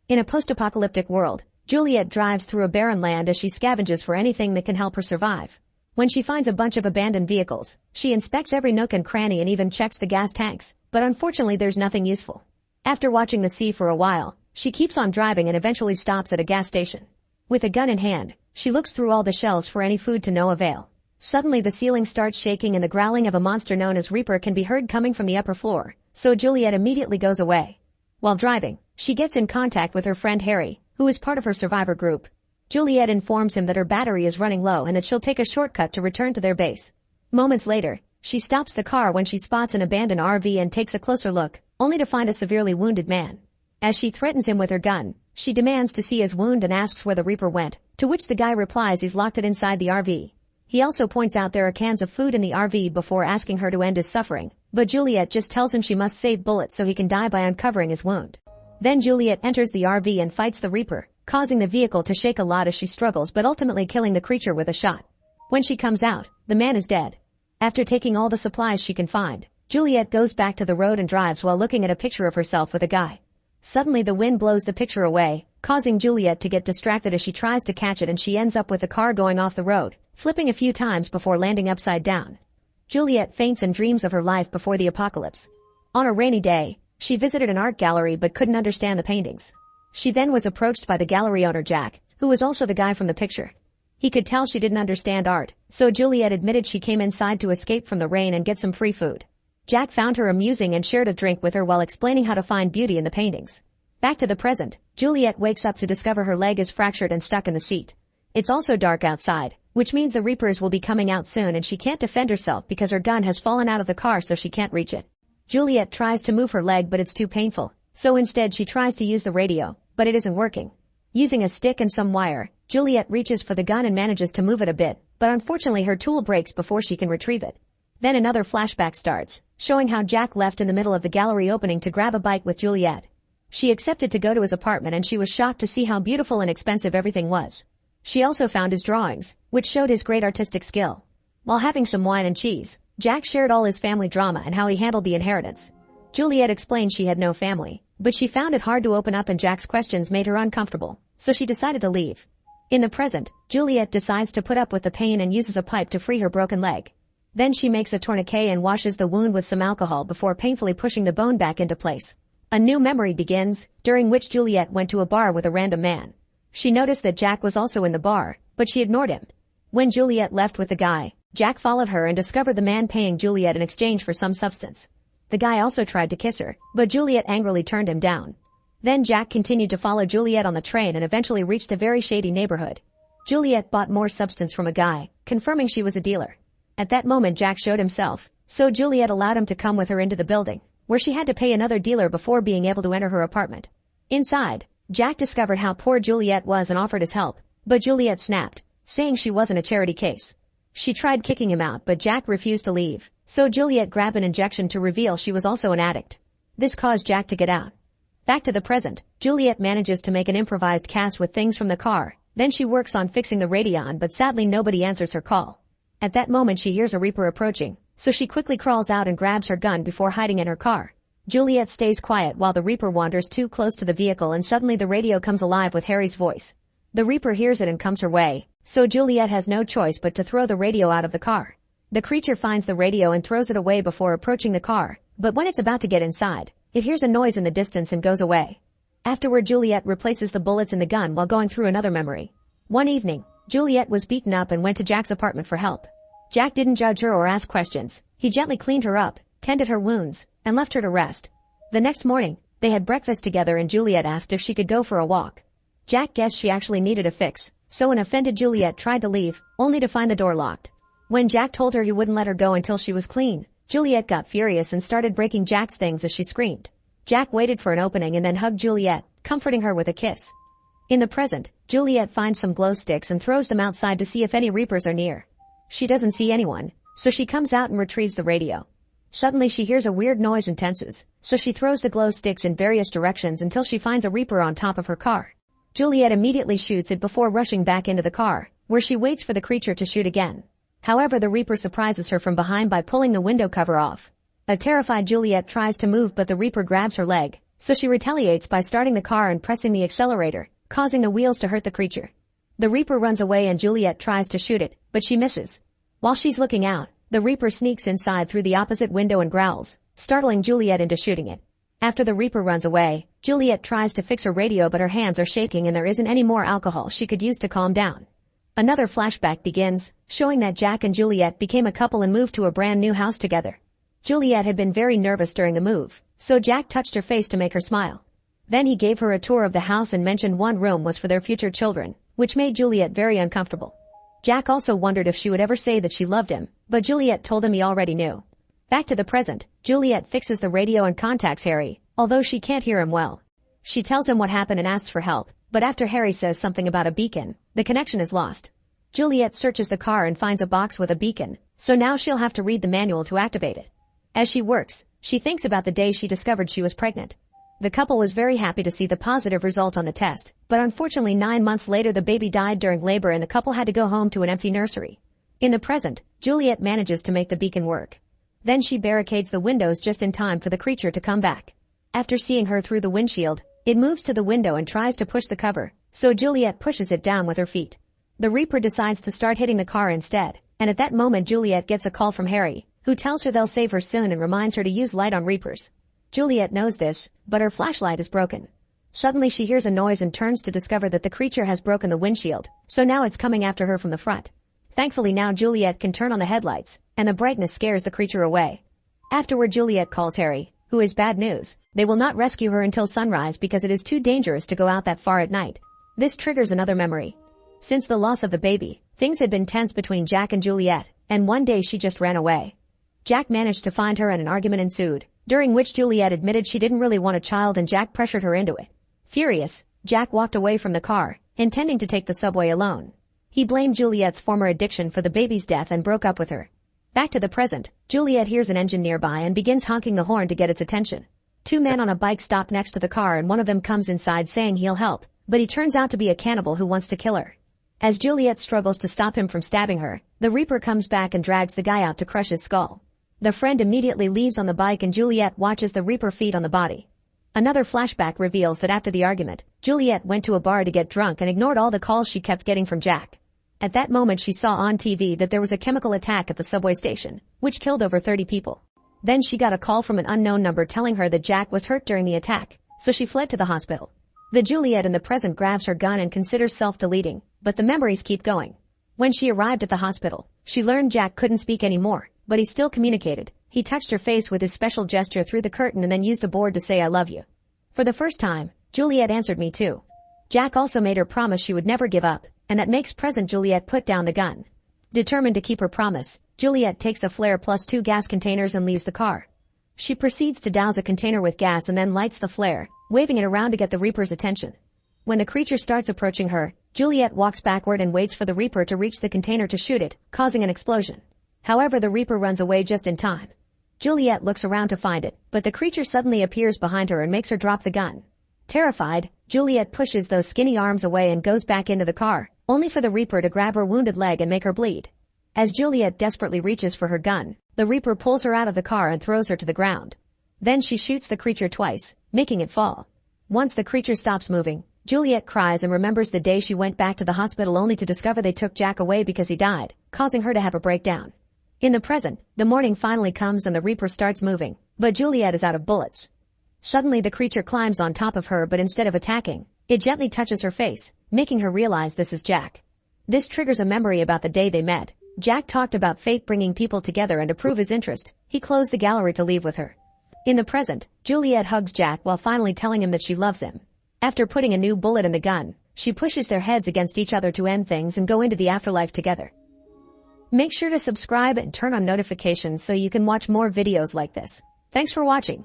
In a post-apocalyptic world, Juliet drives through a barren land as she scavenges for anything that can help her survive. When she finds a bunch of abandoned vehicles, she inspects every nook and cranny and even checks the gas tanks, but unfortunately there's nothing useful. After watching the sea for a while, she keeps on driving and eventually stops at a gas station. With a gun in hand, she looks through all the shelves for any food to no avail. Suddenly the ceiling starts shaking and the growling of a monster known as Reaper can be heard coming from the upper floor, so Juliet immediately goes away. While driving, she gets in contact with her friend Harry, who is part of her survivor group. Juliet informs him that her battery is running low and that she'll take a shortcut to return to their base. Moments later, she stops the car when she spots an abandoned RV and takes a closer look, only to find a severely wounded man. As she threatens him with her gun, she demands to see his wound and asks where the Reaper went, to which the guy replies he's locked it inside the RV. He also points out there are cans of food in the RV before asking her to end his suffering, but Juliet just tells him she must save bullets so he can die by uncovering his wound. Then Juliet enters the RV and fights the Reaper, causing the vehicle to shake a lot as she struggles but ultimately killing the creature with a shot. When she comes out, the man is dead. After taking all the supplies she can find, Juliet goes back to the road and drives while looking at a picture of herself with a guy. Suddenly the wind blows the picture away, causing Juliet to get distracted as she tries to catch it and she ends up with the car going off the road, flipping a few times before landing upside down. Juliet faints and dreams of her life before the apocalypse. On a rainy day, she visited an art gallery but couldn't understand the paintings. She then was approached by the gallery owner Jack, who was also the guy from the picture. He could tell she didn't understand art, so Juliet admitted she came inside to escape from the rain and get some free food. Jack found her amusing and shared a drink with her while explaining how to find beauty in the paintings. Back to the present, Juliet wakes up to discover her leg is fractured and stuck in the seat. It's also dark outside, which means the Reapers will be coming out soon and she can't defend herself because her gun has fallen out of the car so she can't reach it. Juliet tries to move her leg but it's too painful, so instead she tries to use the radio, but it isn't working. Using a stick and some wire, Juliet reaches for the gun and manages to move it a bit, but unfortunately her tool breaks before she can retrieve it. Then another flashback starts, showing how Jack left in the middle of the gallery opening to grab a bite with Juliet. She accepted to go to his apartment and she was shocked to see how beautiful and expensive everything was. She also found his drawings, which showed his great artistic skill. While having some wine and cheese, Jack shared all his family drama and how he handled the inheritance. Juliet explained she had no family, but she found it hard to open up and Jack's questions made her uncomfortable, so she decided to leave. In the present, Juliet decides to put up with the pain and uses a pipe to free her broken leg. Then she makes a tourniquet and washes the wound with some alcohol before painfully pushing the bone back into place. A new memory begins, during which Juliet went to a bar with a random man. She noticed that Jack was also in the bar, but she ignored him. When Juliet left with the guy, Jack followed her and discovered the man paying Juliet in exchange for some substance. The guy also tried to kiss her, but Juliet angrily turned him down. Then Jack continued to follow Juliet on the train and eventually reached a very shady neighborhood. Juliet bought more substance from a guy, confirming she was a dealer. At that moment Jack showed himself, so Juliet allowed him to come with her into the building, where she had to pay another dealer before being able to enter her apartment. Inside, Jack discovered how poor Juliet was and offered his help, but Juliet snapped, saying she wasn't a charity case. She tried kicking him out but Jack refused to leave, so Juliet grabbed an injection to reveal she was also an addict. This caused Jack to get out. Back to the present, Juliet manages to make an improvised cast with things from the car, then she works on fixing the radio but sadly nobody answers her call. At that moment she hears a Reaper approaching, so she quickly crawls out and grabs her gun before hiding in her car. Juliet stays quiet while the Reaper wanders too close to the vehicle and suddenly the radio comes alive with Harry's voice. The Reaper hears it and comes her way, so Juliet has no choice but to throw the radio out of the car. The creature finds the radio and throws it away before approaching the car, but when it's about to get inside, it hears a noise in the distance and goes away. Afterward Juliet replaces the bullets in the gun while going through another memory. One evening, Juliet was beaten up and went to Jack's apartment for help. Jack didn't judge her or ask questions. He gently cleaned her up, tended her wounds, and left her to rest. The next morning, they had breakfast together and Juliet asked if she could go for a walk. Jack guessed she actually needed a fix, so an offended Juliet tried to leave, only to find the door locked. When Jack told her he wouldn't let her go until she was clean, Juliet got furious and started breaking Jack's things as she screamed. Jack waited for an opening and then hugged Juliet, comforting her with a kiss. In the present, Juliet finds some glow sticks and throws them outside to see if any Reapers are near. She doesn't see anyone, so she comes out and retrieves the radio. Suddenly she hears a weird noise and tenses, so she throws the glow sticks in various directions until she finds a Reaper on top of her car. Juliet immediately shoots it before rushing back into the car, where she waits for the creature to shoot again. However, the Reaper surprises her from behind by pulling the window cover off. A terrified Juliet tries to move but the Reaper grabs her leg, so she retaliates by starting the car and pressing the accelerator, causing the wheels to hurt the creature. The Reaper runs away and Juliet tries to shoot it, but she misses. While she's looking out, the Reaper sneaks inside through the opposite window and growls, startling Juliet into shooting it. After the Reaper runs away, Juliet tries to fix her radio but her hands are shaking and there isn't any more alcohol she could use to calm down. Another flashback begins, showing that Jack and Juliet became a couple and moved to a brand new house together. Juliet had been very nervous during the move, so Jack touched her face to make her smile. Then he gave her a tour of the house and mentioned one room was for their future children, which made Juliet very uncomfortable. Jack also wondered if she would ever say that she loved him, but Juliet told him he already knew. Back to the present, Juliet fixes the radio and contacts Harry, although she can't hear him well. She tells him what happened and asks for help, but after Harry says something about a beacon, the connection is lost. Juliet searches the car and finds a box with a beacon, so now she'll have to read the manual to activate it. As she works, she thinks about the day she discovered she was pregnant. The couple was very happy to see the positive result on the test, but unfortunately 9 months later the baby died during labor and the couple had to go home to an empty nursery. In the present, Juliet manages to make the beacon work. Then she barricades the windows just in time for the creature to come back. After seeing her through the windshield, it moves to the window and tries to push the cover, so Juliet pushes it down with her feet. The Reaper decides to start hitting the car instead, and at that moment Juliet gets a call from Harry, who tells her they'll save her soon and reminds her to use light on Reapers. Juliet knows this, but her flashlight is broken. Suddenly she hears a noise and turns to discover that the creature has broken the windshield, so now it's coming after her from the front. Thankfully now Juliet can turn on the headlights, and the brightness scares the creature away. Afterward Juliet calls Harry, who is bad news. They will not rescue her until sunrise because it is too dangerous to go out that far at night. This triggers another memory. Since the loss of the baby, things had been tense between Jack and Juliet, and one day she just ran away. Jack managed to find her and an argument ensued, during which Juliet admitted she didn't really want a child and Jack pressured her into it. Furious, Jack walked away from the car, intending to take the subway alone. He blamed Juliet's former addiction for the baby's death and broke up with her. Back to the present, Juliet hears an engine nearby and begins honking the horn to get its attention. 2 men on a bike stop next to the car and one of them comes inside saying he'll help, but he turns out to be a cannibal who wants to kill her. As Juliet struggles to stop him from stabbing her, the Reaper comes back and drags the guy out to crush his skull. The friend immediately leaves on the bike and Juliet watches the Reaper feed on the body. Another flashback reveals that after the argument, Juliet went to a bar to get drunk and ignored all the calls she kept getting from Jack. At that moment she saw on TV that there was a chemical attack at the subway station, which killed over 30 people. Then she got a call from an unknown number telling her that Jack was hurt during the attack, so she fled to the hospital. The Juliet in the present grabs her gun and considers self-deleting, but the memories keep going. When she arrived at the hospital, she learned Jack couldn't speak anymore, but he still communicated. He touched her face with his special gesture through the curtain and then used a board to say I love you. For the first time, Juliet answered me too. Jack also made her promise she would never give up, and that makes present Juliet put down the gun. Determined to keep her promise, Juliet takes a flare plus 2 gas containers and leaves the car. She proceeds to douse a container with gas and then lights the flare, waving it around to get the Reaper's attention. When the creature starts approaching her, Juliet walks backward and waits for the Reaper to reach the container to shoot it, causing an explosion. However, the Reaper runs away just in time. Juliet looks around to find it, but the creature suddenly appears behind her and makes her drop the gun. Terrified, Juliet pushes those skinny arms away and goes back into the car, only for the Reaper to grab her wounded leg and make her bleed. As Juliet desperately reaches for her gun, the Reaper pulls her out of the car and throws her to the ground. Then she shoots the creature twice, making it fall. Once the creature stops moving, Juliet cries and remembers the day she went back to the hospital only to discover they took Jack away because he died, causing her to have a breakdown. In the present, the morning finally comes and the Reaper starts moving, but Juliet is out of bullets. Suddenly the creature climbs on top of her, but instead of attacking, it gently touches her face, making her realize this is Jack. This triggers a memory about the day they met. Jack talked about fate bringing people together and to prove his interest, he closed the gallery to leave with her. In the present, Juliet hugs Jack while finally telling him that she loves him. After putting a new bullet in the gun, she pushes their heads against each other to end things and go into the afterlife together. Make sure to subscribe and turn on notifications so you can watch more videos like this. Thanks for watching.